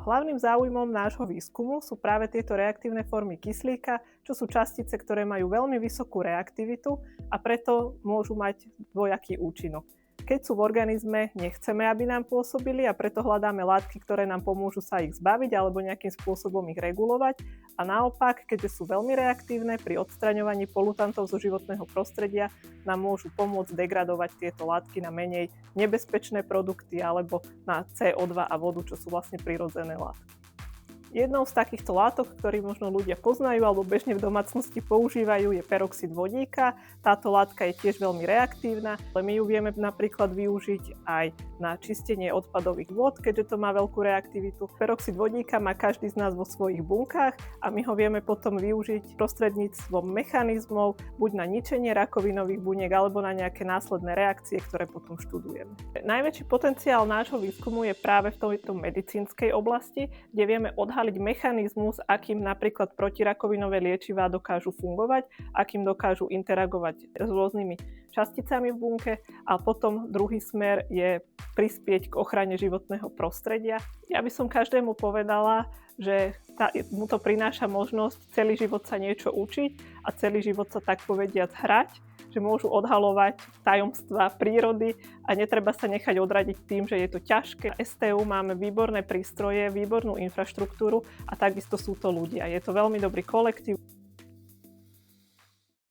Hlavným záujmom nášho výskumu sú práve tieto reaktívne formy kyslíka, čo sú častice, ktoré majú veľmi vysokú reaktivitu a preto môžu mať dvojaký účinok. Keď sú v organizme, nechceme, aby nám pôsobili a preto hľadáme látky, ktoré nám pomôžu sa ich zbaviť alebo nejakým spôsobom ich regulovať. A naopak, keďže sú veľmi reaktívne, pri odstraňovaní polutantov zo životného prostredia nám môžu pomôcť degradovať tieto látky na menej nebezpečné produkty alebo na CO2 a vodu, čo sú vlastne prirodzené látky. Jednou z takýchto látok, ktorý možno ľudia poznajú alebo bežne v domácnosti používajú, je peroxid vodíka. Táto látka je tiež veľmi reaktívna, ale my ju vieme napríklad využiť aj na čistenie odpadových vôd, keďže to má veľkú reaktivitu. Peroxid vodíka má každý z nás vo svojich bunkách a my ho vieme potom využiť prostredníctvom mechanizmov, buď na ničenie rakovinových buniek alebo na nejaké následné reakcie, ktoré potom študujeme. Najväčší potenciál nášho výskumu je práve v tejto medicínskej oblasti, kde vieme odhaliť mechanizmus, akým napríklad protirakovinové liečivá dokážu fungovať, akým dokážu interagovať s rôznymi časticami v bunke a potom druhý smer je prispieť k ochrane životného prostredia. Ja by som každému povedala, že mu to prináša možnosť celý život sa niečo učiť a celý život sa tak povediac hrať, že môžu odhalovať tajomstvá prírody a netreba sa nechať odradiť tým, že je to ťažké. STU máme výborné prístroje, výbornú infraštruktúru a takisto sú to ľudia. Je to veľmi dobrý kolektív.